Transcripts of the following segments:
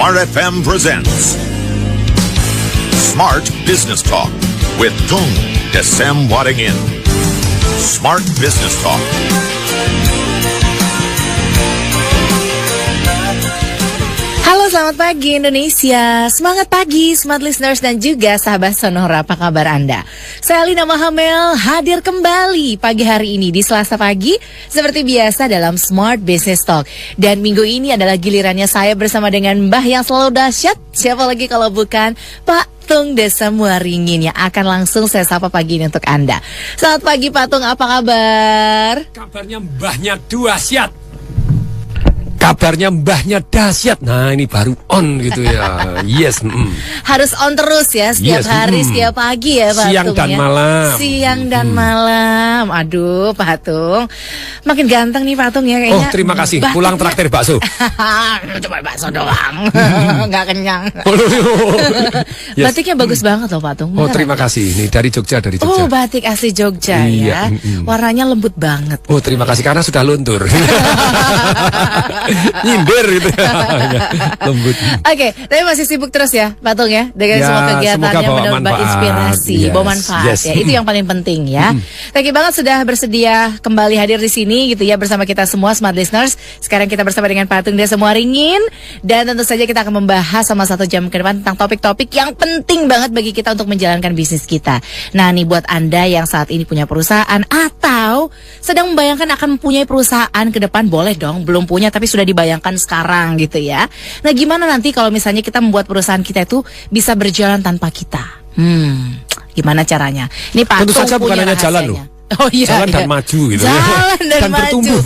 Smart FM presents Smart Business Talk with Tung Desem Waddingin. Smart Business Talk. Halo, selamat pagi Indonesia. Semangat pagi Smart Listeners dan juga sahabat Sonora, apa kabar Anda? Saya Lina Mahamel hadir kembali pagi hari ini di Selasa pagi seperti biasa dalam Smart Business Talk. Dan minggu ini adalah gilirannya saya bersama dengan Mbah yang selalu dahsyat. Siapa lagi kalau bukan Pak Tung Desem Waddingin yang akan langsung saya sapa pagi ini untuk Anda. Selamat pagi Pak Tung, apa kabar? Kabarnya mbahnya dahsyat. Kabarnya mbahnya dahsyat. Nah, ini baru on gitu ya. Yes. Harus on terus ya setiap hari, setiap pagi ya Pak Siang Tung, dan ya. malam. Siang dan malam. Aduh Pak Tung, makin ganteng nih Pak Tung ya kayaknya. Oh, terima kasih. Pulang traktir bakso. Cuma bakso doang. Nggak kenyang. Yes. Batiknya bagus banget loh Pak Tung. Oh, terima kasih. Ini dari Jogja, dari Oh, Jogja. batik asli Jogja ya. Iya, Warnanya lembut banget. Oh, terima kasih karena sudah luntur. Nyindir gitu ya. Lembut. Oke, tapi masih sibuk terus ya Pak Tung ya, dengan Ya, semua kegiatannya bawa menambah manfaat. inspirasi, Yes. bawa manfaat Yes. ya. Itu yang paling penting ya. Thank you banget sudah bersedia kembali hadir di sini gitu ya bersama kita semua Smart Listeners. Sekarang kita bersama dengan Pak Tung Desem Waddingin dan tentu saja kita akan membahas sama 1 jam ke depan tentang topik-topik yang penting banget bagi kita untuk menjalankan bisnis kita. Nah, nih buat Anda yang saat ini punya perusahaan atau sedang membayangkan akan mempunyai perusahaan ke depan, boleh dong, belum punya tapi sudah dibayangkan sekarang gitu ya. Nah, gimana nanti kalau misalnya kita membuat perusahaan kita itu bisa berjalan tanpa kita? Gimana caranya? Ini Pak Tentu Tung saja bukan punya hanya jalan rahasianya. loh. Oh iya, Jalan dan iya. maju gitu. Jalan dan maju.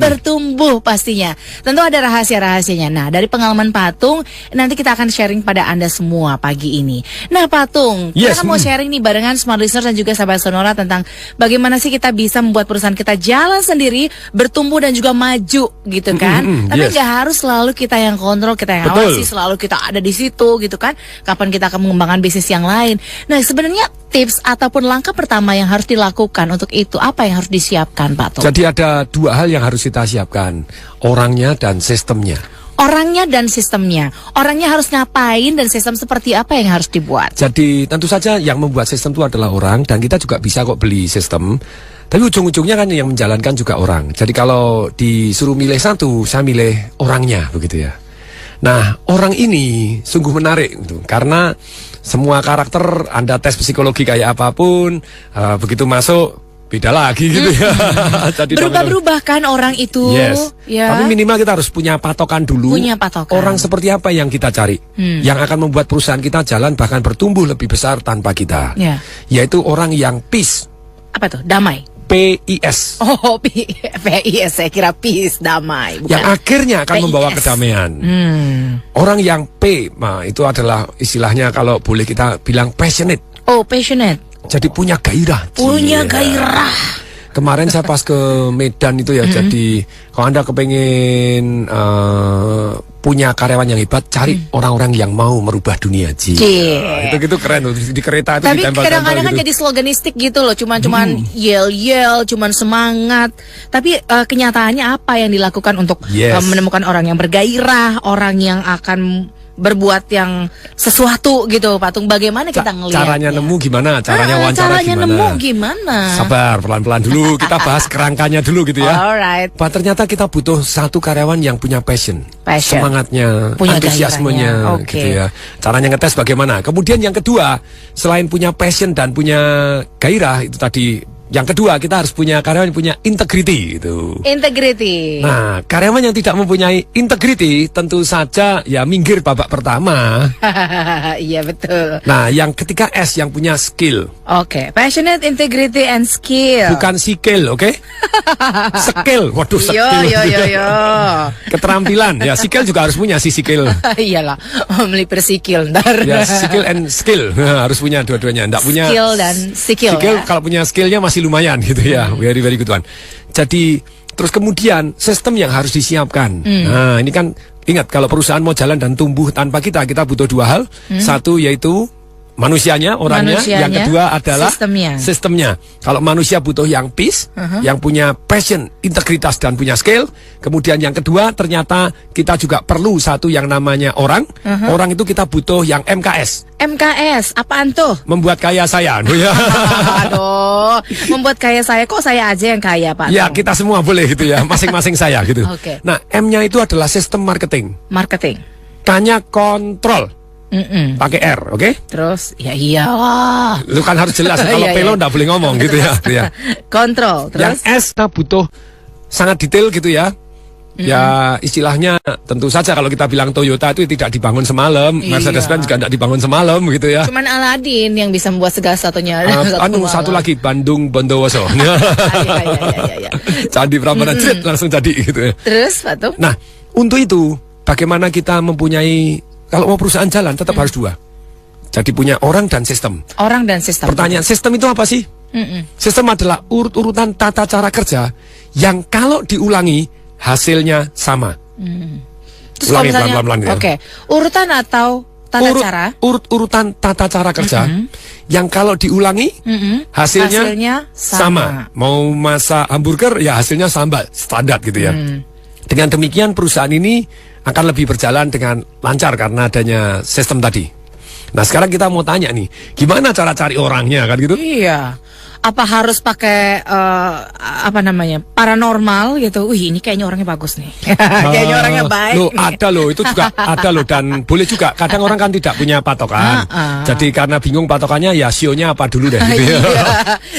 bertumbuh Pastinya. Tentu ada rahasia-rahasianya. Nah, dari pengalaman Pak Tung, nanti kita akan sharing pada Anda semua pagi ini. Nah, Pak Tung, kita Yes, kan mau sharing nih barengan Smart Listeners dan juga sahabat Sonora tentang bagaimana sih kita bisa membuat perusahaan kita jalan sendiri, bertumbuh dan juga maju gitu kan. Tapi yes. nggak harus selalu kita yang kontrol, kita yang Betul. awasi, selalu kita ada di situ gitu kan. Kapan kita akan mengembangkan bisnis yang lain. Nah, sebenarnya tips ataupun langkah pertama yang harus dilakukan untuk itu, apa yang harus disiapkan Pak Tung? Jadi ada 2 hal yang harus kita siapkan, orangnya dan sistemnya. Orangnya dan sistemnya. Orangnya harus ngapain dan sistem seperti apa yang harus dibuat? Jadi tentu saja yang membuat sistem itu adalah orang, dan kita juga bisa kok beli sistem. Tapi ujung-ujungnya kan yang menjalankan juga orang. Jadi kalau disuruh milih satu, saya milih orangnya begitu ya. Nah, orang ini sungguh menarik gitu, karena semua karakter Anda tes psikologi kayak apapun, begitu masuk beda lagi gitu ya. Jadi Berubah-berubah kan orang itu. Yes. Ya. Tapi minimal kita harus punya patokan dulu. Punya patokan. Orang seperti apa yang kita cari, yang akan membuat perusahaan kita jalan bahkan bertumbuh lebih besar tanpa kita. Ya. Yaitu orang yang peace. Apa tuh? Damai. PIS. Oh, PIS, saya kira peace, damai. Bukan. Yang akhirnya akan PIS. membawa kedamaian. Orang yang P, nah itu adalah istilahnya kalau boleh kita bilang passionate. Oh, passionate. Jadi punya gairah. Punya Cie. gairah. Kemarin saya pas ke Medan itu ya, jadi kalau Anda kepengen punya karyawan yang hebat, cari orang-orang yang mau merubah dunia. Cie. Itu keren tuh, di kereta itu Tapi ditempel-tempel kadang-kadang kan gitu. jadi sloganistik gitu loh, cuman yel-yel, cuman semangat. Tapi kenyataannya apa yang dilakukan untuk Yes. menemukan orang yang bergairah, orang yang akan berbuat yang sesuatu gitu, Pak Tung. Bagaimana kita ngelihatnya? Caranya nemu gimana? Caranya wawancara caranya gimana? nemu gimana? Sabar, pelan-pelan dulu. Kita bahas kerangkanya dulu gitu ya. Alright. Pak, ternyata kita butuh satu karyawan yang punya passion. Passion. Semangatnya, Punya antusiasmenya gairahnya. Oke. gitu ya. Caranya ngetes bagaimana? Kemudian yang kedua, selain punya passion dan punya gairah itu tadi, yang kedua kita harus punya karyawan yang punya integrity gitu. Integrity. Nah, karyawan yang tidak mempunyai integrity tentu saja ya minggir babak pertama. Iya betul. Nah, yang ketiga S yang punya skill. Oke, passionate, integrity, and skill. Bukan skill, oke? Skill, waduh skill. Yo. Keterampilan, ya skill juga harus punya si skill. Iyalah, melipir sikil ntar. Ya skill and skill harus punya dua-duanya. Nggak punya Skill dan skill. Skill Ya? kalau punya skillnya masih lumayan gitu ya. Very good one. Jadi terus kemudian sistem yang harus disiapkan. Nah ini kan ingat kalau perusahaan mau jalan dan tumbuh tanpa kita butuh 2 hal. Satu yaitu manusianya, orangnya. Manusianya, Yang kedua adalah sistemnya. Kalau manusia butuh yang peace, yang punya passion, integritas dan punya skill. Kemudian yang kedua ternyata kita juga perlu satu yang namanya orang. Orang itu kita butuh yang MKS. MKS, apaan tuh? Membuat kaya saya. Aduh, membuat kaya saya, kok saya aja yang kaya, Pak? Ya, kita semua boleh gitu ya, masing-masing saya gitu. Oke. Nah, M-nya itu adalah sistem marketing. Marketing. K-nya kontrol. Pakai R, oke? Terus, ya iyalah. Lu kan harus jelas, kalau Iya, pelo iya. nggak boleh ngomong gitu ya. Gitu ya. Kontrol, Yang terus? S kita butuh sangat detail gitu ya. Ya istilahnya tentu saja kalau kita bilang Toyota itu tidak dibangun semalam, Iya. Mercedes-Benz juga tidak dibangun semalam gitu ya. Cuman Aladin yang bisa membuat segala satunya. Satu lagi Bandung Bondowoso. Iya. Candi Prambanan Jret langsung jadi gitu ya. Terus, Pak Tung? Nah, untuk itu bagaimana kita mempunyai, kalau mau perusahaan jalan tetap harus dua. Jadi punya orang dan sistem. Orang dan sistem. Pertanyaan, sistem itu apa sih? Sistem adalah urut-urutan tata cara kerja yang kalau diulangi hasilnya sama. Terus Ulangi kalau misalnya, pelan-pelan ya. Oke, urutan atau tata cara? Urutan tata cara kerja yang kalau diulangi hasilnya sama. Mau masak hamburger ya hasilnya sambal, standar gitu ya. Dengan demikian perusahaan ini akan lebih berjalan dengan lancar karena adanya sistem tadi. Nah sekarang kita mau tanya nih, gimana cara cari orangnya kan gitu? Iya. Apa harus pakai paranormal gitu? Wih, ini kayaknya orangnya bagus nih. Kayaknya orangnya baik. Loh, nih. ada loh, itu juga ada loh, dan boleh juga. Kadang orang kan tidak punya patokan. Jadi karena bingung patokannya ya sionya apa dulu deh gitu ya. Iya.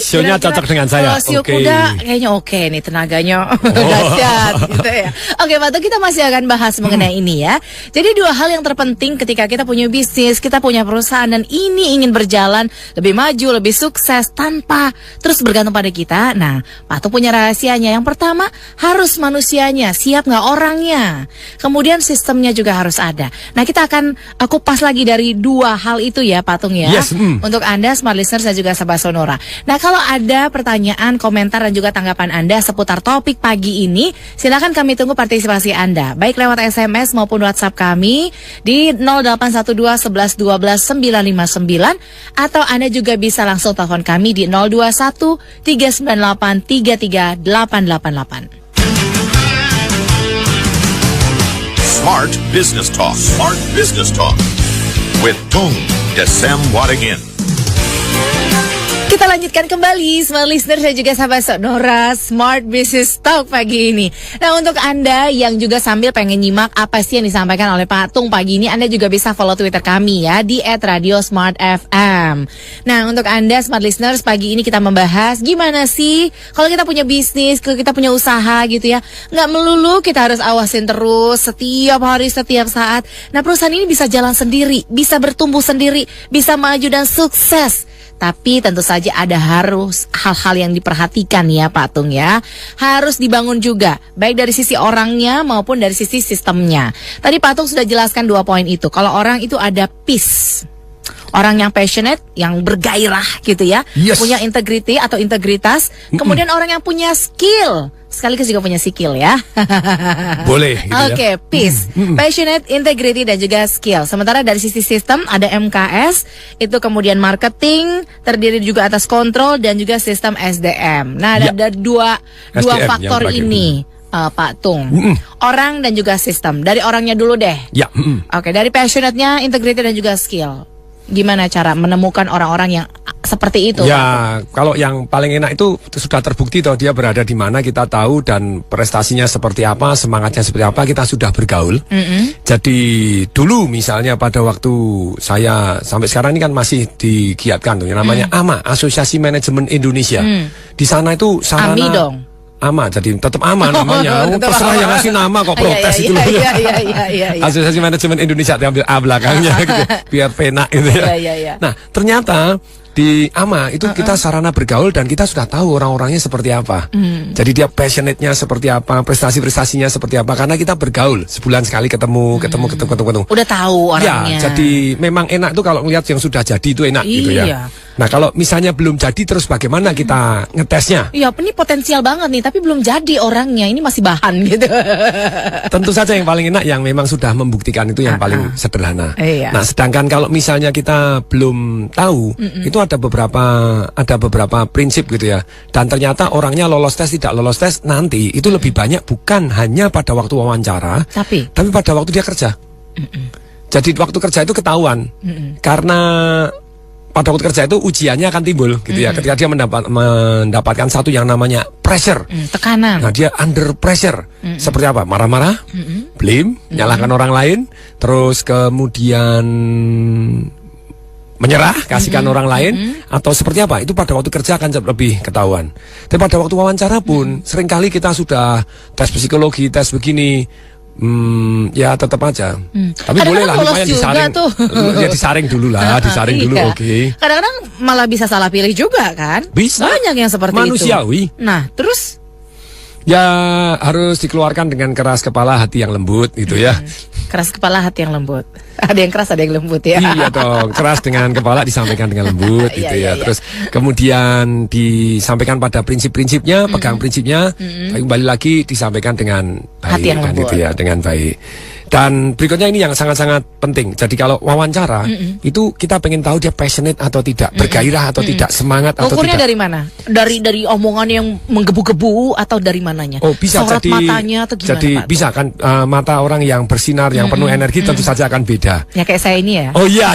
Sionya Kira-kira cocok dengan saya. Kalau sio kuda kayaknya oke nih, tenaganya dahsyat gitu ya. Oke, Pak Tung, kita masih akan bahas mengenai ini ya. Jadi dua hal yang terpenting ketika kita punya bisnis, kita punya perusahaan dan ini ingin berjalan lebih maju, lebih sukses tanpa terus bergantung pada kita. Nah, Pak Tung punya rahasianya. Yang pertama, harus manusianya, siap nggak orangnya. Kemudian sistemnya juga harus ada. Nah, kita akan kupas lagi dari dua hal itu ya, Pak Tung ya. Yes, Untuk Anda Smart Listeners dan juga Sahabat Sonora. Nah, kalau ada pertanyaan, komentar dan juga tanggapan Anda seputar topik pagi ini, silakan kami tunggu partisipasi Anda, baik lewat SMS maupun WhatsApp kami di 0812 11 12 959, atau Anda juga bisa langsung telepon kami di 021 398 33888. Smart Business Talk. Smart Business Talk. With Tung Desem Wadingin. Kita lanjutkan kembali Smart Listener dan juga Sahabat Sonora, Smart Business Talk pagi ini. Nah, untuk Anda yang juga sambil pengen nyimak apa sih yang disampaikan oleh Pak Tung pagi ini, Anda juga bisa follow Twitter kami ya di @radiosmartfm. Nah, untuk Anda Smart Listeners, pagi ini kita membahas gimana sih kalau kita punya bisnis, kalau kita punya usaha gitu ya. Nggak melulu kita harus awasin terus setiap hari, setiap saat. Nah, perusahaan ini bisa jalan sendiri, bisa bertumbuh sendiri, bisa maju dan sukses. Tapi tentu saja ada harus hal-hal yang diperhatikan ya Pak Tung ya. Harus dibangun juga, baik dari sisi orangnya maupun dari sisi sistemnya. Tadi Pak Tung sudah jelaskan dua poin itu. Kalau orang itu ada peace, orang yang passionate, yang bergairah gitu ya, Yes. punya integrity atau integritas. Kemudian orang yang punya skill, sekaligus juga punya skill ya. Boleh gitu ya. Oke, peace, passionate, integrity dan juga skill. Sementara dari sisi sistem ada MKS, itu kemudian marketing, terdiri juga atas kontrol dan juga sistem SDM. Nah, Ya. ada dua SDM faktor yang terakhir. ini, Pak Tung. Orang dan juga sistem. Dari orangnya dulu deh. Ya. Oke, dari passionate-nya, integrity dan juga skill. Gimana cara menemukan orang-orang yang seperti itu? Ya, kalau yang paling enak itu sudah terbukti toh dia berada di mana kita tahu dan prestasinya seperti apa, semangatnya seperti apa, kita sudah bergaul. Jadi dulu misalnya pada waktu saya sampai sekarang ini kan masih digiatkan tuh yang namanya AMA, Asosiasi Manajemen Indonesia. Di sana itu sarana AMI dong. AMA, jadi tetap AMA namanya. Tetap Terserah AMA. yang ngasih nama kok protes itu loh. Iya. Asosiasi Manajemen Indonesia diambil A belakangnya gitu, biar penak gitu ya. Iya. Nah, ternyata Di AMA itu kita sarana bergaul dan kita sudah tahu orang-orangnya seperti apa. Jadi dia passionate-nya seperti apa, prestasi-prestasinya seperti apa, karena kita bergaul sebulan sekali ketemu. Udah tahu orangnya. Ya, jadi memang enak tuh kalau ngelihat yang sudah jadi itu enak gitu Iya. ya. Nah, kalau misalnya belum jadi terus bagaimana kita ngetesnya? Iya, ini potensial banget nih, tapi belum jadi orangnya. Ini masih bahan gitu. Tentu saja yang paling enak yang memang sudah membuktikan itu yang paling sederhana. Iya. Nah, sedangkan kalau misalnya kita belum tahu, itu ada beberapa prinsip gitu ya. Dan ternyata orangnya lolos tes tidak lolos tes nanti itu lebih banyak bukan hanya pada waktu wawancara, tapi pada waktu dia kerja. Jadi waktu kerja itu ketahuan. Karena pada waktu kerja itu ujiannya akan timbul gitu ya. Ketika dia mendapatkan satu yang namanya pressure, tekanan. nah dia under pressure. Seperti apa? Marah-marah, blame, nyalahkan orang lain, terus kemudian menyerah, kasihkan orang lain, atau seperti apa? Itu pada waktu kerja akan lebih ketahuan. Tapi pada waktu wawancara pun seringkali kita sudah tes psikologi, tes begini, ya tetap aja. Tapi boleh lah lumayan disaring. Ya disaring dulu lah, disaring dulu, oke. Kadang-kadang malah bisa salah pilih juga kan? Bisa. Banyak yang seperti manusiawi. itu. Nah, terus ya harus dikeluarkan dengan keras kepala, hati yang lembut gitu ya. keras kepala, hati yang lembut. Ada yang keras, ada yang lembut ya. Iya dong, keras dengan kepala disampaikan dengan lembut gitu ya. Terus kemudian disampaikan pada prinsip-prinsipnya, pegang prinsipnya, tapi kembali lagi disampaikan dengan baik hati yang lembut. gitu ya, dengan baik. Dan berikutnya ini yang sangat-sangat penting. Jadi kalau wawancara itu kita pengen tahu dia passionate atau tidak, bergairah atau tidak, semangat atau Ukurnya tidak. dari mana? Dari omongan yang menggebu-gebu atau dari mananya? Oh, bisa sorot jadi matanya atau gimana, jadi Pak? bisa kan mata orang yang bersinar, yang penuh energi tentu saja akan beda. Ya kayak saya ini ya. Oh iya.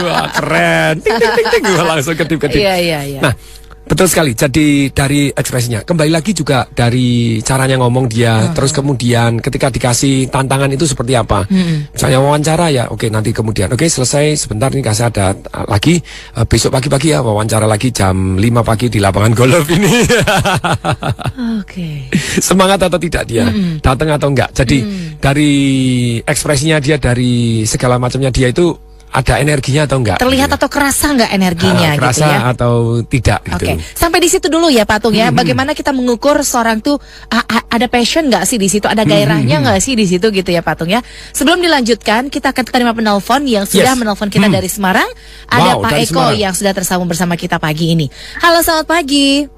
Wah, keren. Ting ting ting ting. Wah, langsung kedip-kedip. Iya. Nah, betul sekali. Jadi dari ekspresinya, kembali lagi juga dari caranya ngomong dia, terus kemudian ketika dikasih tantangan itu seperti apa. Misalnya wawancara ya, oke nanti kemudian, oke selesai sebentar nih kasih ada lagi besok pagi-pagi ya wawancara lagi jam 5 pagi di lapangan golf ini. Oke. Semangat atau tidak dia, datang atau enggak. Jadi dari ekspresinya dia, dari segala macamnya dia itu ada energinya atau enggak? Terlihat atau kerasa enggak energinya kerasa gitu ya? Atau tidak gitu. Oke, sampai di situ dulu ya Pak Tung ya. Bagaimana kita mengukur seorang tuh ada passion nggak sih di situ, ada gairahnya nggak sih di situ gitu ya Pak Tung ya. Sebelum dilanjutkan, kita akan terima penelpon yang sudah menelpon kita dari Semarang. Ada Pak Eko Semarang yang sudah tersambung bersama kita pagi ini. Halo, selamat pagi.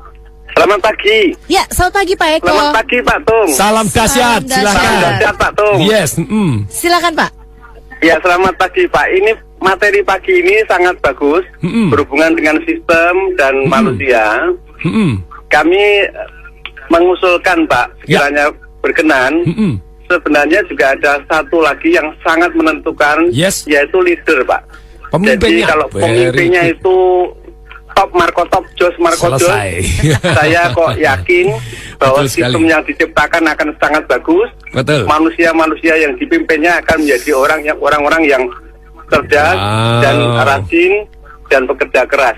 Selamat pagi. Ya, selamat pagi Pak Eko. Selamat pagi Pak Tung. Salam dahsyat, silakan. Salam dahsyat Pak Tung. Yes. Silakan Pak. Ya, selamat pagi Pak. Ini materi pagi ini sangat bagus berhubungan dengan sistem dan manusia. Kami mengusulkan Pak, sekiranya berkenan, sebenarnya juga ada satu lagi yang sangat menentukan, yaitu leader Pak. Jadi kalau pemimpinnya itu top Marco Top Jos Marco Jos, saya kok yakin bahwa sistem yang diciptakan akan sangat bagus. Manusia-manusia yang dipimpinnya akan menjadi orang-orang yang cerdas dan rajin dan bekerja keras.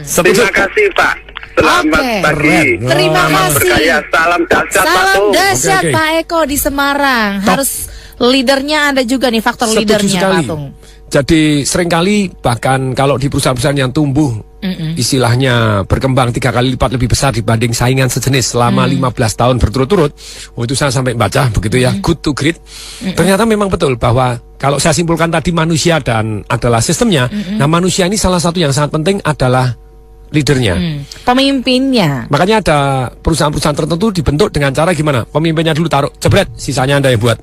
Terima kasih Pak. Selamat pagi. Terima kasih. Berkaya. Salam dahsyat Pak Salam Tung. dahsyat Pak Eko di Semarang. Harus leadernya ada juga nih, faktor leadernya Pak Tung. Jadi seringkali bahkan kalau di perusahaan-perusahaan yang tumbuh, istilahnya berkembang 3 kali lipat lebih besar dibanding saingan sejenis selama 15 tahun berturut-turut. Oh, itu saya sampai baca begitu ya, good to great. Ternyata memang betul bahwa kalau saya simpulkan tadi manusia dan adalah sistemnya, nah manusia ini salah satu yang sangat penting adalah leadernya, pemimpinnya. Makanya ada perusahaan-perusahaan tertentu dibentuk dengan cara gimana? Pemimpinnya dulu taruh jebret, sisanya Anda yang buat.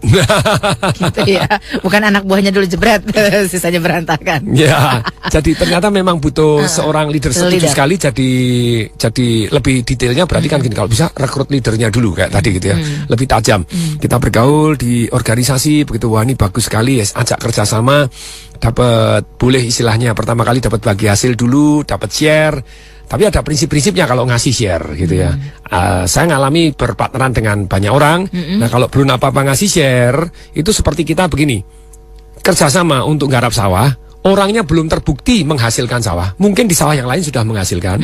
Gitu ya. Bukan anak buahnya dulu jebret, sisanya berantakan. Ya, jadi ternyata memang butuh seorang leader. Setuju sekali. Jadi lebih detailnya berarti kan gini, kalau bisa rekrut leadernya dulu kayak tadi gitu ya. Lebih tajam. Kita bergaul di organisasi begitu, wah ini bagus sekali, ajak kerjasama. Dapat boleh istilahnya pertama kali dapat bagi hasil dulu, dapat share. Tapi ada prinsip-prinsipnya kalau ngasih share gitu ya. Saya ngalami berpartneran dengan banyak orang. Nah kalau belum apa-apa ngasih share, itu seperti kita begini, kerjasama untuk garap sawah, orangnya belum terbukti menghasilkan sawah. Mungkin di sawah yang lain sudah menghasilkan,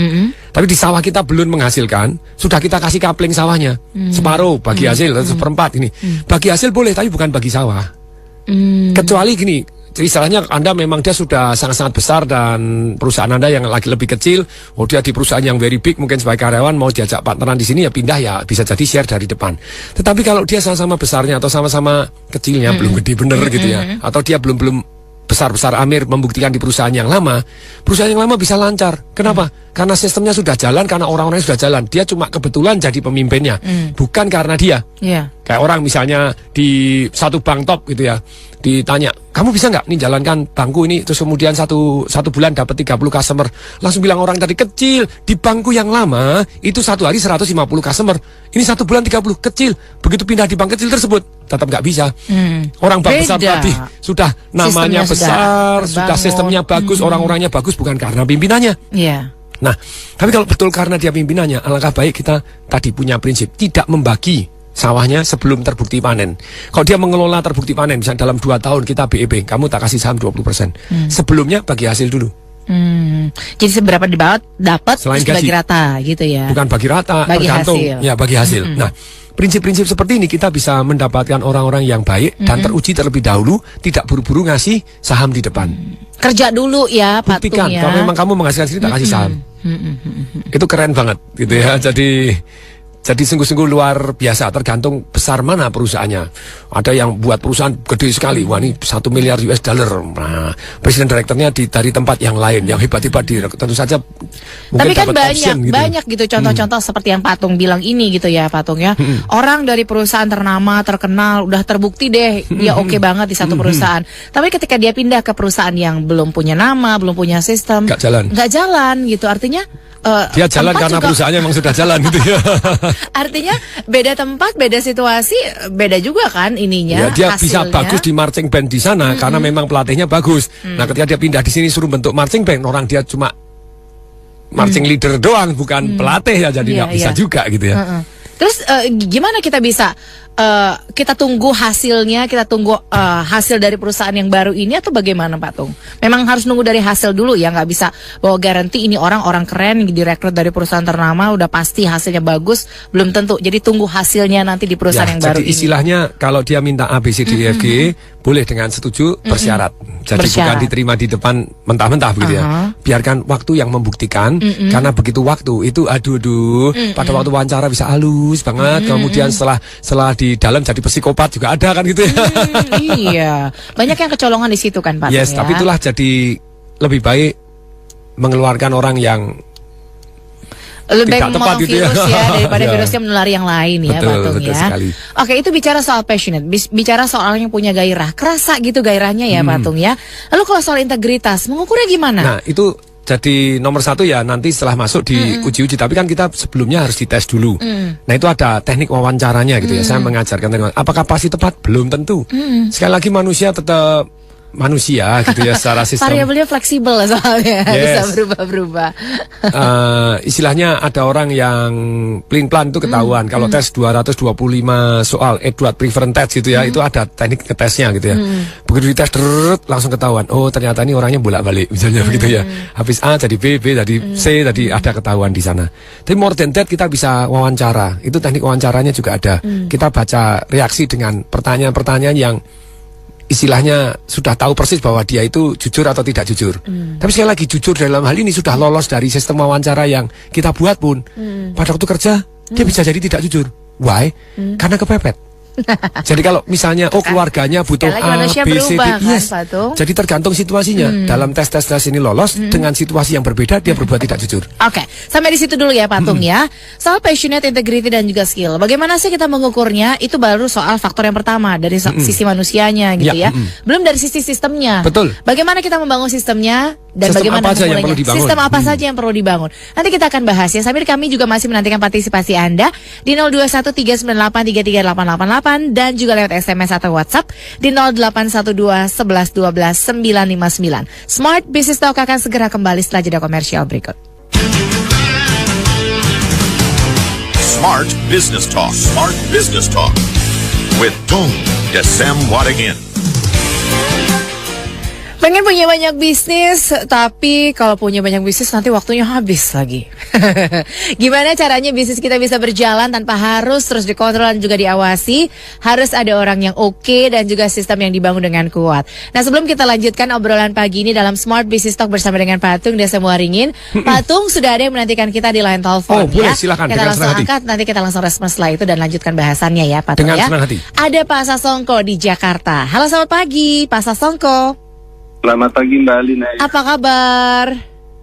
tapi di sawah kita belum menghasilkan. Sudah kita kasih kapling sawahnya, separuh bagi hasil, seperempat ini. Bagi hasil boleh, tapi bukan bagi sawah. Kecuali gini, istilahnya Anda memang dia sudah sangat-sangat besar dan perusahaan Anda yang lagi lebih kecil, dia di perusahaan yang very big mungkin sebagai karyawan mau diajak partneran di sini ya pindah ya bisa jadi share dari depan. Tetapi kalau dia sama-sama besarnya atau sama-sama kecilnya belum gede bener gitu ya, atau dia belum besar-besar Amir membuktikan di perusahaan yang lama bisa lancar. Kenapa? Karena sistemnya sudah jalan, karena orang-orangnya sudah jalan. Dia cuma kebetulan jadi pemimpinnya, bukan karena dia. Kayak orang misalnya di satu bank top gitu ya, ditanya, kamu bisa nggak nih jalankan bankku ini, terus kemudian satu bulan dapat 30 customer. Langsung bilang orang tadi kecil, di bankku yang lama itu satu hari 150 customer. Ini 1 bulan 30, kecil. Begitu pindah di bank kecil tersebut, tetap nggak bisa. Orang bank besar tadi sudah namanya besar, sudah sistemnya bagus, orang-orangnya bagus, bukan karena pimpinannya. Nah, tapi kalau betul karena dia pimpinannya, alangkah baik kita tadi punya prinsip tidak membagi sawahnya sebelum terbukti panen. Kalau dia mengelola terbukti panen, misalnya dalam 2 tahun kita BEP, kamu tak kasih saham 20%. Sebelumnya bagi hasil dulu. Jadi seberapa dapat selain terus bagi gaji. rata gitu ya. Bukan bagi rata, bagi tergantung hasil. Ya bagi hasil. Nah, prinsip-prinsip seperti ini kita bisa mendapatkan orang-orang yang baik dan teruji terlebih dahulu, tidak buru-buru ngasih saham di depan. Kerja dulu ya, Buktikan Patung ya. kalau memang kamu menghasilkan sendiri tak kasih saham. Itu keren banget gitu ya. Jadi sungguh-sungguh luar biasa, tergantung besar mana perusahaannya. Ada yang buat perusahaan gede sekali, wah ini 1 miliar US dollar. Nah, presiden direkturnya dari tempat yang lain, yang hebat-hebat tentu saja. Tapi kan banyak gitu contoh-contoh seperti yang Patung bilang ini gitu ya, Patung ya. Orang dari perusahaan ternama, terkenal, udah terbukti deh dia oke banget di satu perusahaan. Tapi ketika dia pindah ke perusahaan yang belum punya nama, belum punya sistem, nggak jalan gitu. Artinya dia jalan karena juga, perusahaannya memang sudah jalan gitu ya. Artinya beda tempat, beda situasi, beda juga kan ininya. Ya, dia hasilnya. bisa bagus di marching band di sana karena memang pelatihnya bagus. Nah, ketika dia pindah di sini suruh bentuk marching band, orang dia cuma marching leader doang, bukan pelatih ya, jadi nggak bisa juga gitu ya. Terus gimana kita bisa kita tunggu hasilnya, kita tunggu hasil dari perusahaan yang baru ini atau bagaimana, Pak Tung? Memang harus nunggu dari hasil dulu ya, nggak bisa bawa garansi ini orang keren direkrut dari perusahaan ternama udah pasti hasilnya bagus, belum tentu. Jadi tunggu hasilnya nanti di perusahaan yang baru ini. Jadi istilahnya kalau dia minta A, B, C, D, E, F, G boleh dengan setuju bersyarat. Jadi bukan diterima di depan mentah-mentah begitu ya. Biarkan waktu yang membuktikan, karena begitu waktu itu pada waktu wawancara bisa halus banget, kemudian setelah di dalam jadi psikopat juga ada kan gitu ya. Iya, banyak yang kecolongan di situ kan, Pak. Yes, tapi itulah jadi lebih baik mengeluarkan orang yang lebih tidak tepat gitu virus ya daripada virusnya menulari yang lain ya, betul, Patung betul ya. Sekali. Oke, itu bicara soal passionate, bicara soal orang yang punya gairah, kerasa gitu gairahnya ya, Patung ya. Lalu kalau soal integritas, mengukurnya gimana? Nah, itu jadi nomor 1 ya nanti setelah masuk di uji-uji, tapi kan kita sebelumnya harus dites dulu. Nah, itu ada teknik wawancaranya gitu ya. Saya mengajarkan apakah pasti tepat? Belum tentu. Sekali lagi manusia tetap manusia gitu ya secara sistem. Variabelnya fleksibel soalnya, bisa berubah-berubah. Istilahnya ada orang yang pelin-pelan itu ketahuan. Kalau tes 225 soal Edward Preference Test gitu ya, itu ada teknik ngetesnya gitu ya. Begitu dites langsung ketahuan. Oh, ternyata ini orangnya bolak-balik misalnya begitu ya. Habis A jadi B, B jadi C, jadi ada ketahuan di sana. Tapi more than that kita bisa wawancara. Itu teknik wawancaranya juga ada. Kita baca reaksi dengan pertanyaan-pertanyaan yang istilahnya sudah tahu persis bahwa dia itu jujur atau tidak jujur. Tapi sekali lagi jujur dalam hal ini sudah lolos dari sistem wawancara yang kita buat pun. Pada waktu kerja dia bisa jadi tidak jujur. Why? Karena kepepet. Jadi kalau misalnya keluarganya butuh A, B, C, D, yes. Jadi tergantung situasinya. Dalam tes ini lolos dengan situasi yang berbeda dia berbuat tidak jujur. Oke, sampai di situ dulu ya, Patung ya. Soal passionate, integrity dan juga skill. Bagaimana sih kita mengukurnya? Itu baru soal faktor yang pertama dari sisi manusianya gitu ya. Belum dari sisi sistemnya. Betul. Bagaimana kita membangun sistemnya dan sistem bagaimana memulainya? Sistem apa saja yang perlu dibangun? Nanti kita akan bahas ya. Sambil kami juga masih menantikan partisipasi Anda di 0213983888 dan juga lewat SMS atau WhatsApp di 0812 11 12 959. Smart Business Talk akan segera kembali setelah jeda komersial berikut. Smart Business Talk. Smart Business Talk with Tung Desem Waddingin. Pengen punya banyak bisnis, tapi kalau punya banyak bisnis nanti waktunya habis lagi. Gimana caranya bisnis kita bisa berjalan tanpa harus terus dikontrol dan juga diawasi? Harus ada orang yang oke dan juga sistem yang dibangun dengan kuat. Nah, sebelum kita lanjutkan obrolan pagi ini dalam Smart Business Talk bersama dengan Patung Desa Muaringin. Patung, sudah ada yang menantikan kita di line telepon. Oh, boleh, silakan. Kita langsung angkat, nanti kita langsung respon setelah itu dan lanjutkan bahasannya ya, Patung. Dengan ya. senang hati. Ada Pak Sasongko di Jakarta. Halo, selamat pagi, Pak Sasongko. Selamat pagi Mbak Alina. Apa kabar?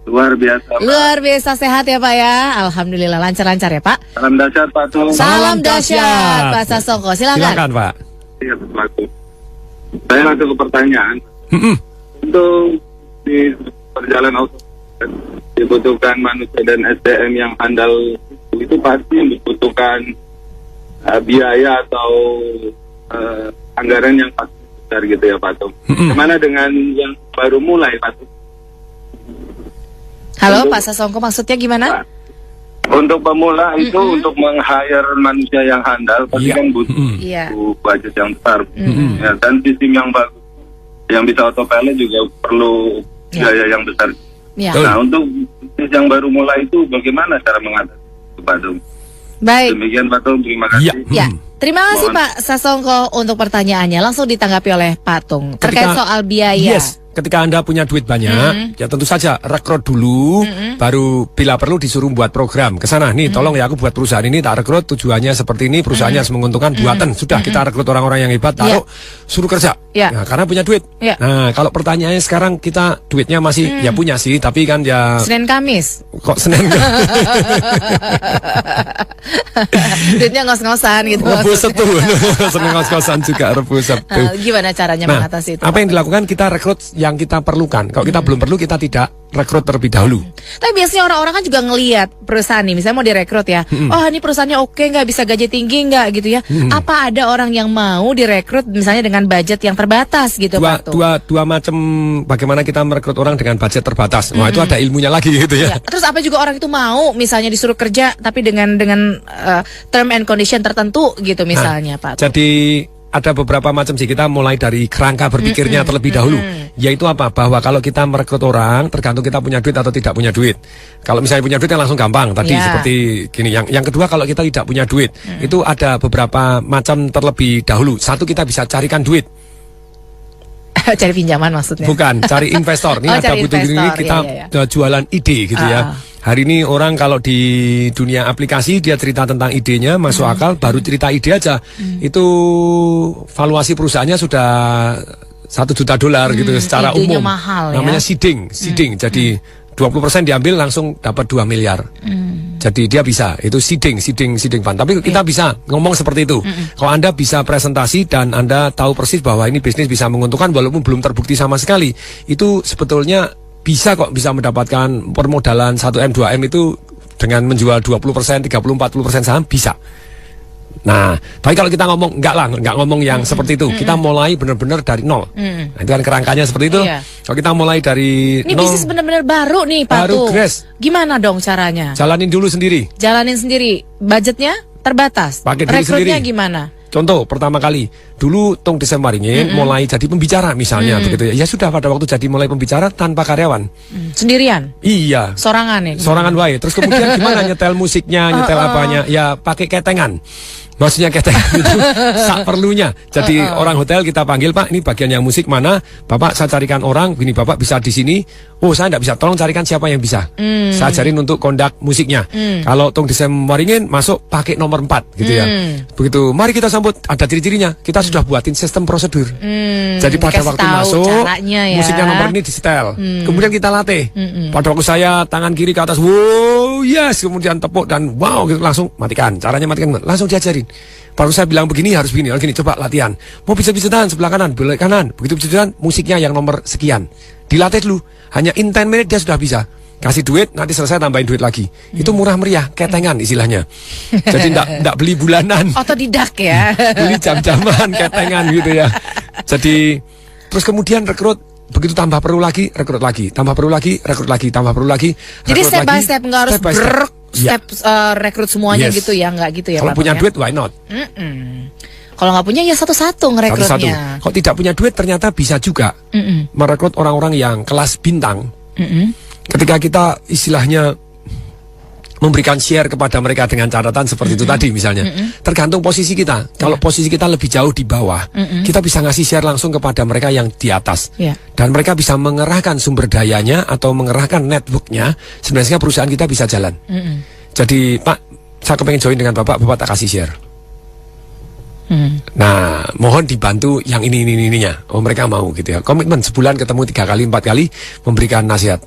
Luar biasa Pak. Luar biasa sehat ya Pak ya. Alhamdulillah lancar-lancar ya Pak. Salam dahsyat Pak Tung. Salam dahsyat Pak Sasongko. Silakan Pak. Iya Pak Tung. Saya langsung ke pertanyaan. Untuk di perjalanan auto dibutuhkan manusia dan SDM yang handal, itu pasti membutuhkan biaya atau anggaran yang pasti besar gitu ya Pak Tung. Gimana dengan yang baru mulai Pak Tung? Halo Pak Sasongko, maksudnya gimana? Untuk pemula itu untuk meng-hire manusia yang handal pasti kan butuh budget yang besar ya, dan sistem yang bagus yang bisa autopilot juga perlu biaya yang besar. Nah, untuk bisnis yang baru mulai itu bagaimana cara mengatasi itu Pak Tung? Baik. Demikian Pak Tung, terima kasih. Ya. Terima kasih Pak Sasongko untuk pertanyaannya. Langsung ditanggapi oleh Patung terkait soal biaya. Yes. Ketika Anda punya duit banyak, ya tentu saja rekrut dulu, baru bila perlu disuruh buat program ke sana. Nih, tolong ya aku buat perusahaan ini, tak rekrut, tujuannya seperti ini, perusahaannya harus menguntungkan, buatan. Sudah, kita rekrut orang-orang yang hebat, taruh, suruh kerja. Nah, karena punya duit. Nah, kalau pertanyaannya sekarang kita duitnya masih, ya punya sih, tapi kan ya... Senin Kamis. Kok Senin? Duitnya ngos-ngosan gitu. Rebus setu. Senin ngos-ngosan juga, rebus setu. Gimana caranya mengatasi itu? Apa yang dilakukan, kita rekrut yang kita perlukan. Kalau kita belum perlu, kita tidak rekrut terlebih dahulu. Tapi biasanya orang-orang kan juga ngelihat perusahaan nih, misalnya mau direkrut ya. Oh, ini perusahaannya oke nggak, bisa gaji tinggi nggak gitu ya. Apa ada orang yang mau direkrut misalnya dengan budget yang terbatas gitu Pak? Dua macam bagaimana kita merekrut orang dengan budget terbatas. Wah, itu ada ilmunya lagi gitu ya. Terus apa juga orang itu mau misalnya disuruh kerja tapi dengan term and condition tertentu gitu misalnya Pak? Jadi ada beberapa macam sih, kita mulai dari kerangka berpikirnya terlebih dahulu, yaitu apa? Bahwa kalau kita merekrut orang tergantung kita punya duit atau tidak punya duit. Kalau misalnya punya duit kan langsung gampang tadi seperti gini. Yang kedua, kalau kita tidak punya duit, itu ada beberapa macam terlebih dahulu. Satu, kita bisa carikan duit. Cari pinjaman maksudnya? Bukan, cari investor. Ini ada butuh ini kita jualan ide gitu ya. Hari ini orang kalau di dunia aplikasi dia cerita tentang idenya, masuk akal, baru cerita ide aja. Itu valuasi perusahaannya sudah $1 juta gitu secara umum. Mahal, namanya seeding. Jadi 20% diambil langsung dapat 2 miliar. Jadi dia bisa, itu seeding fund. Tapi kita bisa ngomong seperti itu. Kalau Anda bisa presentasi dan Anda tahu persis bahwa ini bisnis bisa menguntungkan walaupun belum terbukti sama sekali, itu sebetulnya bisa kok, bisa mendapatkan permodalan 1M 2M itu dengan menjual 20%, 30, 40% saham bisa. Nah, tapi kalau kita ngomong nggak ngomong yang seperti itu. Kita mulai benar-benar dari nol. Nah, itu kan kerangkanya seperti itu. Kalau kita mulai dari ini nol, bisnis benar-benar baru nih Pak. Baru grass. Gimana dong caranya? Jalanin dulu sendiri. Jalanin sendiri. Budgetnya terbatas. Pakai diri sendiri. Rekrutnya gimana? Contoh pertama kali dulu Tung Desa Muaringin mulai jadi pembicara misalnya begitu ya. Ya sudah, pada waktu jadi mulai pembicara tanpa karyawan. Sendirian? Iya. Sorangan ya? Sorangan wae. Terus kemudian gimana nyetel musiknya, nyetel apanya? Ya pakai ketengan. Maksudnya ketengan itu sak perlunya. Jadi orang hotel kita panggil, Pak, ini bagian yang musik mana? Bapak, saya carikan orang, gini Bapak bisa di sini. Oh, saya tidak bisa, tolong carikan siapa yang bisa. Saya ajarin untuk kondak musiknya. Kalau Tung Desa Muaringin masuk pakai nomor 4 gitu ya. Begitu, mari kita sambut, ada ciri-cirinya. Kita sudah buatin sistem prosedur. Jadi pada waktu masuk, musiknya nomor ini disetel. Kemudian kita latih. Pada waktu saya tangan kiri ke atas, wow, yes, kemudian tepuk dan wow, gitu, langsung matikan. Caranya matikan, langsung diajarin. Baru saya bilang begini, harus begini, harus gini, coba latihan. Mau bisa-bisa tahan sebelah kanan, belah kanan. Begitu bisa tahan, musiknya yang nomor sekian. Dilatih dulu, hanya in 10 menit dia sudah bisa. Kasih duit, nanti selesai tambahin duit lagi. Itu murah meriah, ketengan istilahnya. Jadi enggak beli bulanan. Otodidak ya. Beli jam-jaman, ketengan gitu ya. Jadi, terus kemudian rekrut. Begitu tambah perlu lagi, rekrut lagi. Tambah perlu lagi, rekrut lagi. Tambah perlu lagi, rekrut lagi. Jadi step by step, nggak harus rekrut semuanya gitu ya, nggak gitu ya. Kalau punya duit, why not? Kalau nggak punya ya satu-satu ngerekrutnya. Kalau tidak punya duit ternyata bisa juga merekrut orang-orang yang kelas bintang. Ketika kita istilahnya memberikan share kepada mereka dengan catatan seperti itu tadi misalnya. Tergantung posisi kita. Kalau posisi kita lebih jauh di bawah, kita bisa ngasih share langsung kepada mereka yang di atas. Dan mereka bisa mengerahkan sumber dayanya atau mengerahkan networknya, sebenarnya perusahaan kita bisa jalan. Jadi Pak, saya kepengen join dengan Bapak tak kasih share. Nah, mohon dibantu yang ininya. Oh, mereka mau gitu ya. Komitmen sebulan ketemu 3 kali 4 kali memberikan nasihat.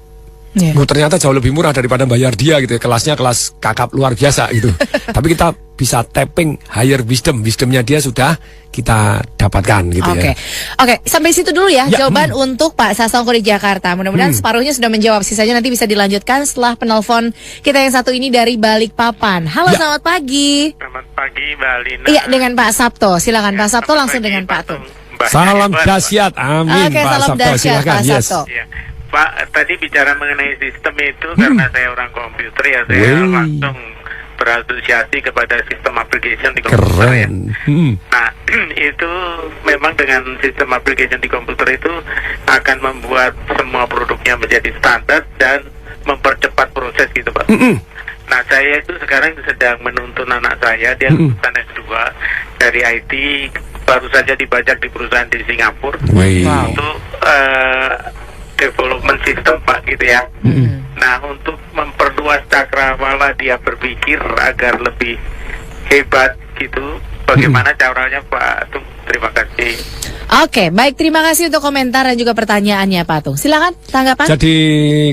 Ternyata jauh lebih murah daripada bayar dia gitu ya. Kelasnya kelas kakap luar biasa gitu. Tapi kita bisa tapping higher wisdomnya dia sudah kita dapatkan gitu ya. Oke, sampai situ dulu ya jawaban untuk Pak Sasongko di Jakarta. Mudah-mudahan separuhnya sudah menjawab. Sisanya nanti bisa dilanjutkan setelah penelpon kita yang satu ini dari Balikpapan. Halo, selamat pagi. Selamat pagi Mbak Lina. Iya, dengan Pak Sabto. Silakan Pak Sabto langsung dengan Pak Tung. Salam dahsyat, amin. Oke, Pak salam Sabto, dahsyat silakan. Pak Sabto. Ya. Pak, tadi bicara mengenai sistem itu karena saya orang komputer ya, saya langsung berasosiasi kepada sistem application di komputer. Keren. Nah, itu memang dengan sistem application di komputer itu akan membuat semua produknya menjadi standar dan mempercepat proses gitu Pak. Nah, saya itu sekarang sedang menuntun anak saya, dia lulusan S2 dari IT, baru saja dibajak di perusahaan di Singapura untuk development system Pak gitu ya. Nah, untuk memperluas cakrawala dia berpikir agar lebih hebat gitu, bagaimana caranya Pak Tung? Terima kasih. Oke, baik, terima kasih untuk komentar dan juga pertanyaannya Pak Tung. Silakan tanggapan. Jadi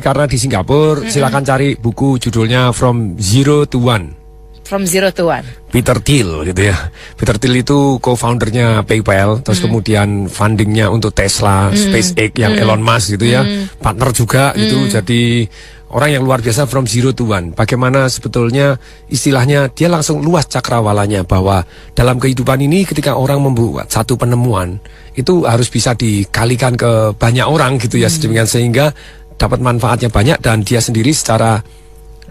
karena di Singapura, silakan cari buku judulnya From Zero to One. From Zero to One. Peter Thiel gitu ya. Peter Thiel itu co-foundernya PayPal, terus kemudian fundingnya untuk Tesla, SpaceX yang Elon Musk gitu ya, partner juga gitu. Jadi orang yang luar biasa from zero to one. Bagaimana sebetulnya istilahnya dia langsung luas cakrawalanya bahwa dalam kehidupan ini ketika orang membuat satu penemuan itu harus bisa dikalikan ke banyak orang gitu ya, sedemikian sehingga dapat manfaatnya banyak dan dia sendiri secara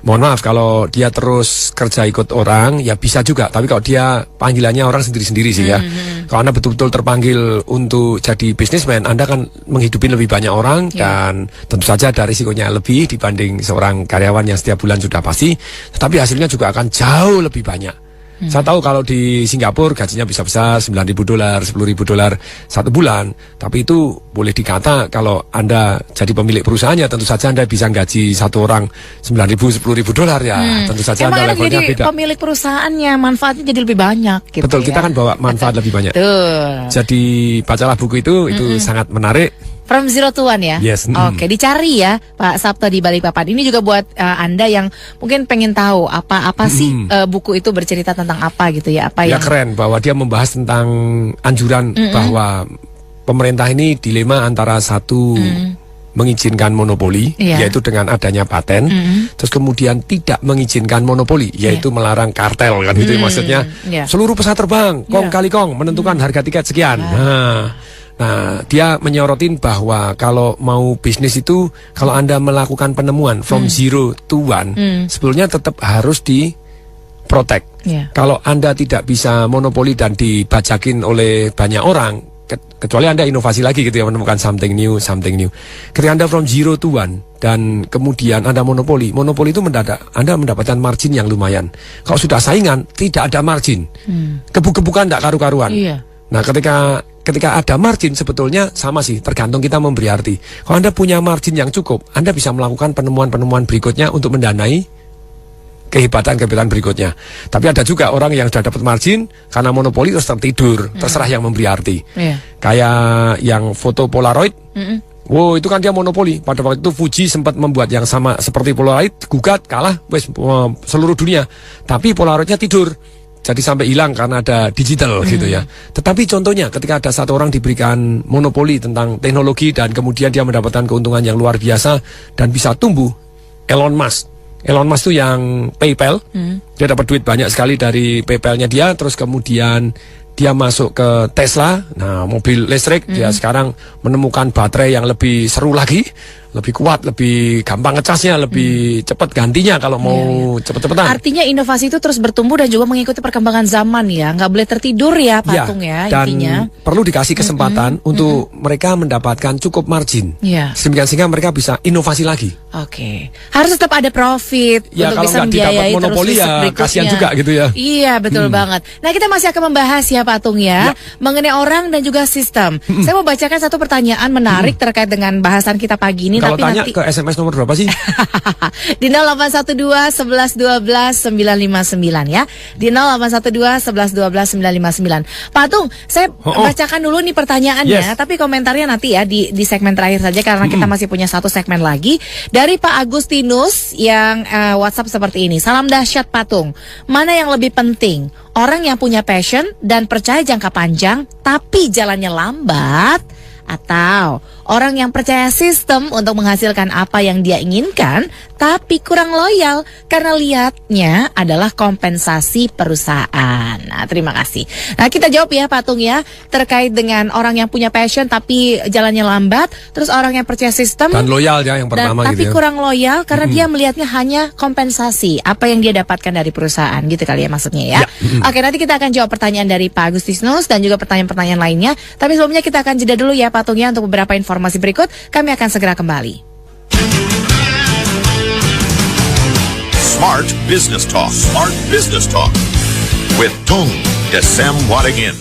mohon maaf kalau dia terus kerja ikut orang ya bisa juga, tapi kalau dia panggilannya orang sendiri-sendiri sih ya. Kalau Anda betul-betul terpanggil untuk jadi bisnismen, Anda kan menghidupi lebih banyak orang dan tentu saja ada risikonya lebih dibanding seorang karyawan yang setiap bulan sudah pasti, tetapi hasilnya juga akan jauh lebih banyak. Saya tahu kalau di Singapura gajinya bisa besar $9.000, $10.000 satu bulan, tapi itu boleh dikata kalau Anda jadi pemilik perusahaannya tentu saja Anda bisa gaji satu orang $9.000, $10.000 ya. Tentu saja Anda levelnya jadi beda. Pemilik perusahaannya manfaatnya jadi lebih banyak gitu. Betul, kita kan bawa manfaat lebih banyak. Jadi bacalah buku itu sangat menarik. From Zero to One ya. Yes. Oke, dicari ya Pak Sabto di Balikpapan. Ini juga buat Anda yang mungkin pengen tahu apa sih buku itu bercerita tentang apa gitu ya. Apa ya yang keren bahwa dia membahas tentang anjuran bahwa pemerintah ini dilema antara satu mengizinkan monopoli, yaitu dengan adanya paten, terus kemudian tidak mengizinkan monopoli, yaitu melarang kartel kan itu maksudnya. Seluruh pesawat terbang kong kali kong menentukan harga tiket sekian. Nah, dia menyorotin bahwa kalau mau bisnis itu, kalau Anda melakukan penemuan from zero to one, sebetulnya tetap harus di-protect. Kalau Anda tidak bisa monopoli dan dibajakin oleh banyak orang, kecuali Anda inovasi lagi gitu ya, menemukan something new. Ketika Anda from zero to one, dan kemudian Anda monopoli itu Anda mendapatkan margin yang lumayan. Kalau sudah saingan, tidak ada margin. Gebuk-gebukan tidak karu-karuan. Nah, ketika ada margin sebetulnya sama sih, tergantung kita memberi arti. Kalau Anda punya margin yang cukup, Anda bisa melakukan penemuan-penemuan berikutnya untuk mendanai kehebatan berikutnya. Tapi ada juga orang yang sudah dapat margin karena monopoli terus tertidur, terserah yang memberi arti. Kayak yang foto Polaroid. Wow, itu kan dia monopoli. Pada waktu itu Fuji sempat membuat yang sama seperti Polaroid, gugat, kalah, wes seluruh dunia. Tapi Polaroidnya tidur. Jadi sampai hilang karena ada digital gitu ya. Tetapi contohnya ketika ada satu orang diberikan monopoli tentang teknologi dan kemudian dia mendapatkan keuntungan yang luar biasa dan bisa tumbuh, Elon Musk itu yang PayPal, dia dapat duit banyak sekali dari PayPal-nya dia, terus kemudian dia masuk ke Tesla, nah mobil listrik, dia sekarang menemukan baterai yang lebih seru lagi, lebih kuat, lebih gampang ngecasnya, lebih cepat gantinya kalau mau cepet-cepetan. Artinya inovasi itu terus bertumbuh dan juga mengikuti perkembangan zaman ya, nggak boleh tertidur ya patung ya dan intinya. perlu dikasih kesempatan untuk mereka mendapatkan cukup margin. Sehingga mereka bisa inovasi lagi. Oke, harus tetap ada profit ya, untuk kalau bisa nggak didapat membiayai terus monopoli riset ya berikutnya. kasihan juga gitu ya. Iya betul banget. Nah kita masih akan membahas ya patung ya mengenai orang dan juga sistem. Saya mau bacakan satu pertanyaan menarik terkait dengan bahasan kita pagi ini. Kalau tapi tanya nanti ke SMS nomor berapa sih? di 0812 11 12 959 ya. Di 0812 11 12 959. Patung, saya bacakan dulu nih pertanyaannya, tapi komentarnya nanti ya di segmen terakhir saja karena kita masih punya satu segmen lagi dari Pak Agustinus yang WhatsApp seperti ini. Salam dahsyat Patung. Mana yang lebih penting? Orang yang punya passion dan percaya jangka panjang tapi jalannya lambat, atau orang yang percaya sistem untuk menghasilkan apa yang dia inginkan tapi kurang loyal karena lihatnya adalah kompensasi perusahaan. Nah, terima kasih. Nah, kita jawab ya Patung ya terkait dengan orang yang punya passion tapi jalannya lambat, terus orang yang percaya sistem dan loyal ya yang pertama tapi gitu ya. kurang loyal karena dia melihatnya hanya kompensasi apa yang dia dapatkan dari perusahaan gitu kali ya maksudnya ya. Oke, nanti kita akan jawab pertanyaan dari Pak Agustinus dan juga pertanyaan-pertanyaan lainnya. Tapi sebelumnya kita akan jeda dulu ya Patung ya untuk beberapa informasi berikut. Kami akan segera kembali. Smart Business Talk. Smart Business Talk. With Tung Desem Wadingin.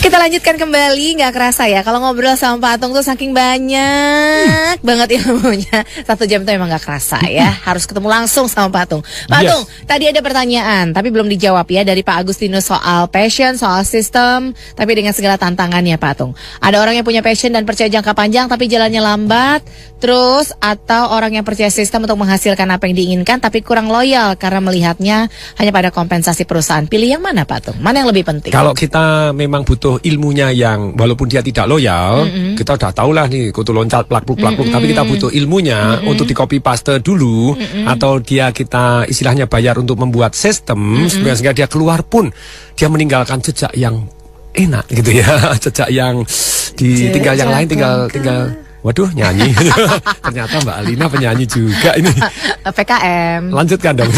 Kita lanjutkan kembali, nggak kerasa ya kalau ngobrol sama Patung tuh saking banyak banget ilmunya. 1 jam tuh emang nggak kerasa ya. Harus ketemu langsung sama Patung. Patung, tadi ada pertanyaan tapi belum dijawab ya dari Pak Agustinus soal passion, soal sistem, tapi dengan segala tantangannya Patung. Ada orang yang punya passion dan percaya jangka panjang tapi jalannya lambat, terus atau orang yang percaya sistem untuk menghasilkan apa yang diinginkan tapi kurang loyal karena melihatnya hanya pada kompensasi perusahaan. Pilih yang mana Patung? Mana yang lebih penting? Kalau kita memang butuh ilmunya yang walaupun dia tidak loyal, kita udah tahu lah nih kutu loncat plak-pluk, tapi kita butuh ilmunya untuk di copy paste dulu, atau kita istilahnya bayar untuk membuat sistem sehingga dia keluar pun dia meninggalkan jejak yang enak gitu ya. Jejak yang ditinggal yang lain tinggal waduh nyanyi. Ternyata Mbak Alina penyanyi juga ini. PKM. Lanjutkan dong.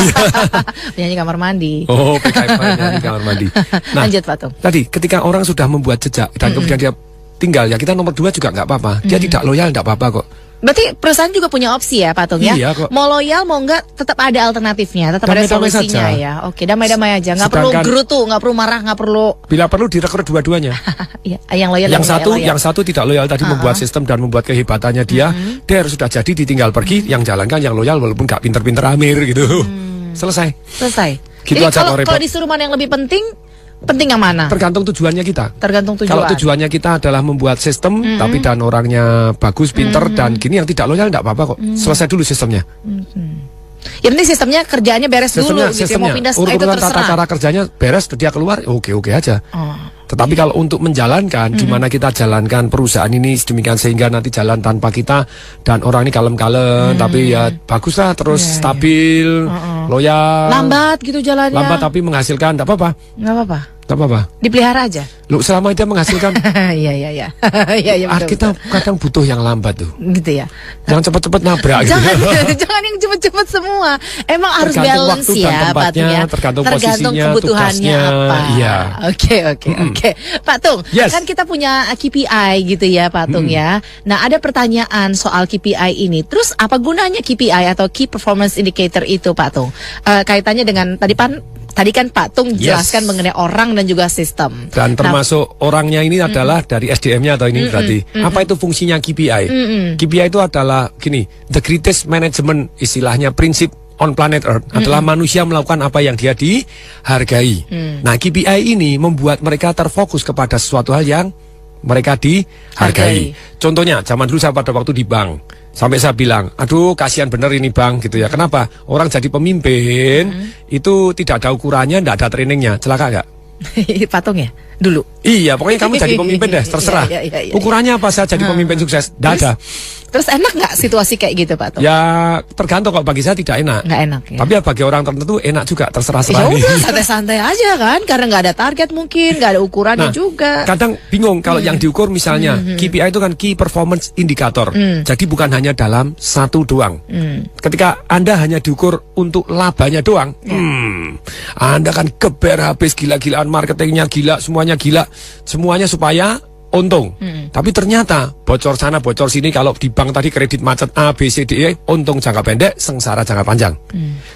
Penyanyi kamar mandi. Oh, PKM penyanyi kamar mandi. Nah, lanjut Patung. Tadi ketika orang sudah membuat jejak dan kemudian dia tinggal ya, kita nomor 2 juga nggak apa-apa. Dia tidak loyal nggak apa-apa kok. Berarti perusahaan juga punya opsi ya Patung ya? Iya kok. Mau loyal mau enggak tetap ada alternatifnya, tetap ada Damai-damai solusinya saja. ya. Oke, damai-damai aja, nggak perlu gerutu, nggak perlu marah, nggak perlu. Bila perlu direkrut dua-duanya. Iya, yang loyal Yang satu tidak loyal tadi membuat sistem dan membuat kehebatannya dia sudah jadi ditinggal pergi, yang jalankan yang loyal walaupun nggak pinter-pinter amir gitu. Selesai. Gitu Jadi aja kalau repot. disuruh mana yang lebih penting yang mana? Tergantung tujuannya kita. Tergantung tujuan. Kalau tujuannya kita adalah membuat sistem, tapi dan orangnya bagus, pinter, dan gini yang tidak loyal nggak apa-apa kok. Selesai dulu sistemnya. Ya penting sistemnya kerjaannya beres dulu gitu. Mau pindah itu urutan tata terserah. cara kerjanya beres, dia keluar, oke aja. Tetapi kalau untuk menjalankan, gimana kita jalankan perusahaan ini sedemikian sehingga nanti jalan tanpa kita dan orang ini kalem-kalem, tapi ya baguslah terus stabil, loyal. Lambat gitu jalannya. Lambat tapi menghasilkan, tidak apa-apa. Nggak apa-apa. Tidak apa-apa. Dipelihara aja. Lu selama dia menghasilkan. Iya. Iya betul. Kita kadang butuh yang lambat tuh. Gitu ya. Jangan cepet-cepet nabrak. Jangan yang cepet-cepet semua. Emang harus balance ya, Pak Tung ya. Tergantung posisinya, kebutuhannya tugasnya, apa. iya. Oke. Pak Tung, kan kita punya KPI gitu ya, Pak Tung ya. Nah, ada pertanyaan soal KPI ini. Terus apa gunanya KPI atau Key Performance Indicator itu, Pak Tung? Kaitannya dengan tadi kan Pak Tung jelaskan mengenai orang dan juga sistem. Dan termasuk orangnya ini adalah dari SDM-nya atau ini berarti. Apa itu fungsinya KPI? KPI itu adalah gini, the greatest management, istilahnya prinsip on planet Earth adalah manusia melakukan apa yang dia dihargai. Nah, KPI ini membuat mereka terfokus kepada sesuatu hal yang mereka dihargai. Contohnya, zaman dulu saya pada waktu di bank, sampai saya bilang, aduh kasihan bener ini bang gitu ya. Kenapa? Orang jadi pemimpin itu tidak ada ukurannya, tidak ada trainingnya. Celaka nggak? Patung ya dulu. Iya, pokoknya kamu jadi pemimpin deh, terserah. Iya. Ukurannya apa saya jadi pemimpin sukses? Nggak ada. Terus enak nggak situasi kayak gitu Pak Tung? Ya tergantung, kalau bagi saya tidak enak. Nggak enak ya. Tapi ya bagi orang tertentu enak juga, terserah Ya serah. udah santai-santai aja kan, karena nggak ada target mungkin, nggak ada ukurannya juga. Kadang bingung kalau yang diukur misalnya KPI itu kan Key Performance Indicator. Jadi bukan hanya dalam satu doang. Ketika Anda hanya diukur untuk labanya doang, Anda kan geber habis, gila-gilaan, marketingnya gila, semuanya gila, semuanya supaya untung. Tapi ternyata bocor sana bocor sini. Kalau di bank tadi kredit macet A, B, C, D, E, untung jangka pendek, sengsara jangka panjang.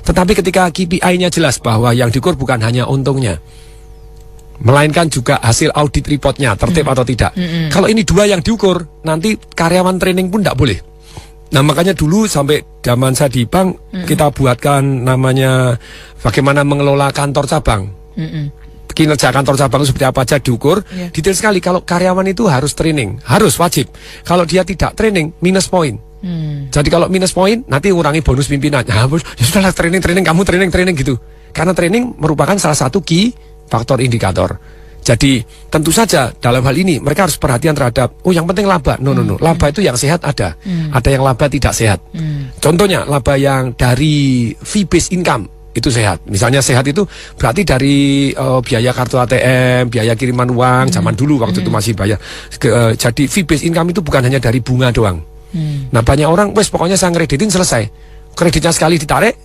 Tetapi ketika KPI-nya jelas bahwa yang diukur bukan hanya untungnya, melainkan juga hasil audit reportnya tertib atau tidak. Kalau ini dua yang diukur, nanti karyawan training pun tidak boleh. Nah makanya dulu sampai zaman saya di bank, kita buatkan namanya bagaimana mengelola kantor cabang. Kinerja kantor cabang seperti apa aja diukur, detail sekali. Kalau karyawan itu harus training, harus wajib. Kalau dia tidak training, minus poin. Jadi kalau minus poin, nanti urangi bonus pimpinan. Ya sudahlah, training, kamu training gitu. Karena training merupakan salah satu key faktor indikator. Jadi tentu saja dalam hal ini mereka harus perhatian terhadap, yang penting laba. No. Laba itu yang sehat ada yang laba tidak sehat. Contohnya laba yang dari fee based income itu sehat. Misalnya sehat itu berarti dari biaya kartu ATM, biaya kiriman uang zaman dulu waktu itu masih bayar. Jadi fee based income itu bukan hanya dari bunga doang. Nah banyak orang, pokoknya saya ngereditin selesai. Kreditnya sekali ditarik,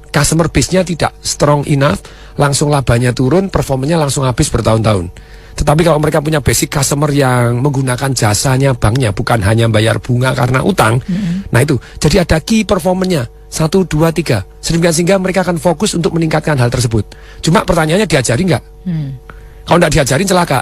customer base-nya tidak strong enough, langsung labanya turun, performanya langsung habis bertahun-tahun. Tetapi kalau mereka punya basic customer yang menggunakan jasanya banknya, bukan hanya bayar bunga karena utang, nah itu, jadi ada key performanya 1, 2, 3, sehingga mereka akan fokus untuk meningkatkan hal tersebut. Cuma pertanyaannya diajari nggak? Kalau nggak diajarin celaka.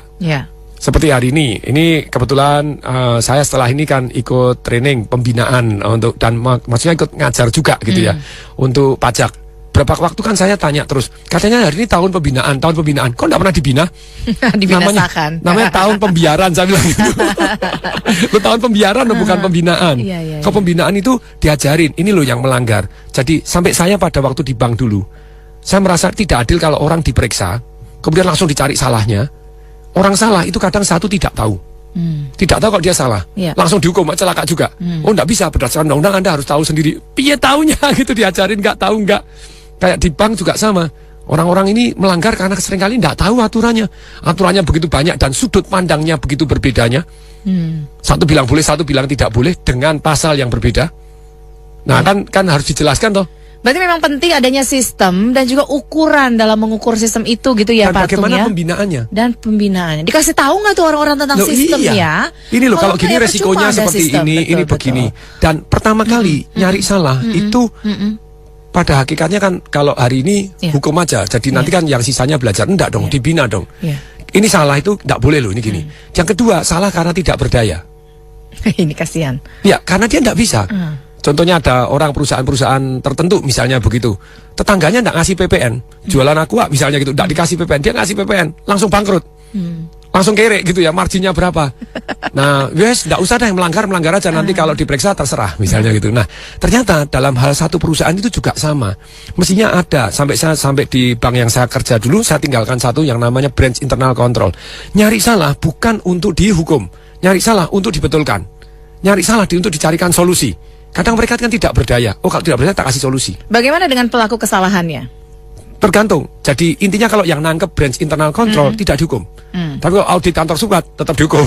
Seperti hari ini kebetulan saya setelah ini kan ikut training pembinaan dan maksudnya ikut ngajar juga gitu ya untuk pajak. Berapa waktu kan saya tanya terus, katanya hari ini tahun pembinaan, kok nggak pernah dibina? Dibinasakan. Namanya tahun pembiaran, saya bilang gitu. Lu tahun pembiaran bukan pembinaan. Kalau pembinaan itu diajarin, ini loh yang melanggar. Jadi sampai saya pada waktu di bank dulu, saya merasa tidak adil kalau orang diperiksa, kemudian langsung dicari salahnya. Orang salah itu kadang satu tidak tahu. Tidak tahu kalau dia salah, langsung dihukum, celaka juga. Oh enggak bisa, berdasarkan undang-undang Anda harus tahu sendiri. Piye taunya gitu, diajarin nggak tahu nggak. Kayak di bank juga sama. Orang-orang ini melanggar karena seringkali tidak tahu aturannya. Aturannya begitu banyak dan sudut pandangnya begitu berbedanya. Satu bilang boleh, satu bilang tidak boleh dengan pasal yang berbeda. Nah kan harus dijelaskan toh. Berarti memang penting adanya sistem dan juga ukuran dalam mengukur sistem itu gitu ya Pak Tung ya. Bagaimana pembinaannya? Dan pembinaannya. Dikasih tahu nggak tuh orang-orang tentang sistemnya? Ini loh, kalau gini resikonya seperti sistem. Ini begini. Dan pertama kali nyari salah itu pada hakikatnya kan kalau hari ini hukum aja. Jadi nanti kan yang sisanya belajar. Enggak dong, dibina dong. Ini salah itu enggak boleh loh, ini gini. Yang kedua, salah karena tidak berdaya. Ini kasihan. Ya, karena dia enggak bisa. Contohnya ada orang perusahaan-perusahaan tertentu misalnya begitu. Tetangganya enggak ngasih PPN. Jualan aqua misalnya gitu, enggak dikasih PPN. Dia ngasih PPN, langsung bangkrut. Langsung kere gitu ya, marginnya berapa. Nah, enggak usah deh melanggar aja, nanti kalau diperiksa terserah misalnya gitu. Nah, ternyata dalam hal satu perusahaan itu juga sama. Mestinya ada, sampai di bank yang saya kerja dulu, saya tinggalkan satu yang namanya branch internal control. Nyari salah bukan untuk dihukum, nyari salah untuk dibetulkan. Nyari salah untuk dicarikan solusi. Kadang mereka kan tidak berdaya. Oh, kalau tidak berdaya tak kasih solusi. Bagaimana dengan pelaku kesalahannya? Tergantung. Jadi intinya kalau yang nangkep branch internal control tidak dihukum. Tapi kalau audit kantor sukat tetap dihukum.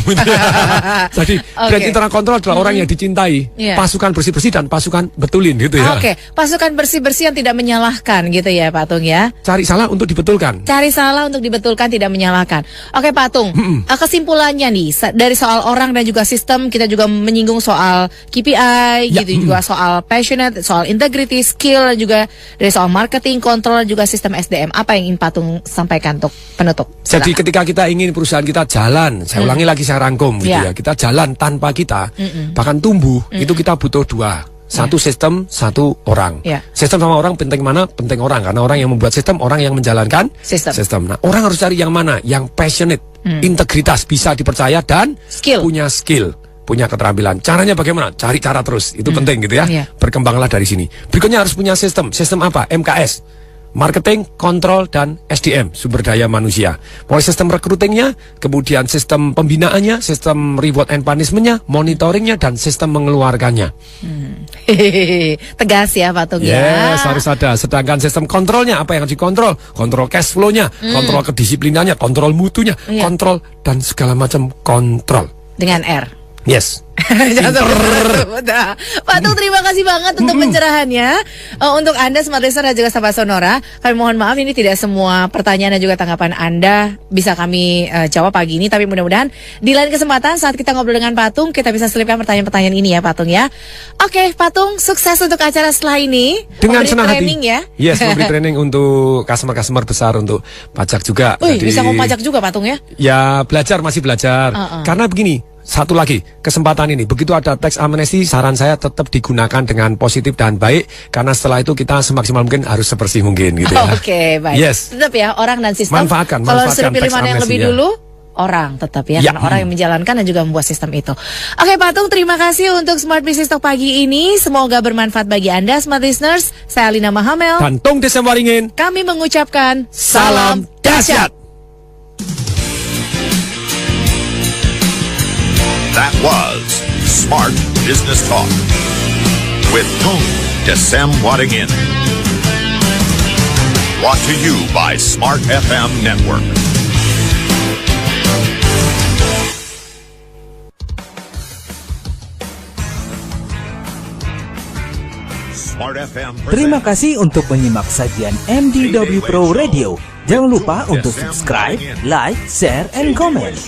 Jadi branch internal control adalah orang yang dicintai. Pasukan bersih-bersih dan pasukan betulin gitu ya. Pasukan bersih-bersih yang tidak menyalahkan gitu ya Pak Tung ya. Cari salah untuk dibetulkan. Cari salah untuk dibetulkan, tidak menyalahkan. Oke Pak Tung, kesimpulannya nih dari soal orang dan juga sistem, kita juga menyinggung soal KPI gitu, juga soal passionate, soal integrity, skill, juga dari soal marketing, kontrol, juga sistem SDM. Apa yang ingin Pak Tung sampaikan untuk penutup? Silakan. Jadi ketika kita ingin perusahaan kita jalan, saya ulangi lagi, saya rangkum gitu ya. Kita jalan tanpa kita, bahkan tumbuh, itu kita butuh dua. Satu sistem, satu orang. Sistem sama orang penting mana? Penting orang, karena orang yang membuat sistem, orang yang menjalankan sistem. Nah, orang harus cari yang mana? Yang passionate, integritas, bisa dipercaya dan punya skill, punya keterampilan. Caranya bagaimana? Cari cara terus, itu penting gitu ya. Berkembanglah dari sini. Berikutnya harus punya sistem. Sistem apa? MKS. marketing, kontrol, dan SDM, sumber daya manusia. Mulai sistem recruitingnya, kemudian sistem pembinaannya, sistem reward and punishmentnya, monitoringnya, dan sistem mengeluarkannya. Tegas ya Patung ya. Yes, harus ada. Sedangkan sistem kontrolnya, apa yang harus dikontrol? Kontrol cash flow-nya, kontrol kedisiplinannya, kontrol mutunya, kontrol, dan segala macam kontrol. Dengan R. Yes. Udah. Patung, terima kasih banget untuk pencerahannya. Untuk Anda Smart Listener dan juga sahabat Sonora, kami mohon maaf ini tidak semua pertanyaan dan juga tanggapan Anda bisa kami jawab pagi ini, tapi mudah-mudahan di lain kesempatan saat kita ngobrol dengan Patung kita bisa selipkan pertanyaan-pertanyaan ini ya Patung ya. Oke, Patung, sukses untuk acara setelah ini. Dengan senang hati. Training ya. Yes, memberi training untuk customer-customer besar, untuk pajak juga. Jadi, bisa ngomong pajak juga Patung ya? Ya, belajar, masih belajar. Karena begini, satu lagi, kesempatan ini, begitu ada tax amnesty, saran saya tetap digunakan dengan positif dan baik, karena setelah itu kita semaksimal mungkin harus sebersih mungkin gitu ya. Oke, baik. Yes. Tetap ya, orang dan sistem. Manfaatkan Kalau sudah pilih tax mana yang amnesty, lebih ya. dulu, orang tetap ya, Ya. karena orang yang menjalankan dan juga membuat sistem itu. Oke Patung, terima kasih untuk Smart Business Talk pagi ini. Semoga bermanfaat bagi Anda Smart Listeners. Saya Alina Mahamel. Dan Tung Desem Waringin, Kami mengucapkan salam dahsyat. That was Smart Business Talk with Tung Desem Wadding In. Brought to you by Smart FM Network. Smart FM Terima kasih untuk menyimak sajian MDW Pro Radio. Jangan lupa untuk subscribe, like, share, and comment.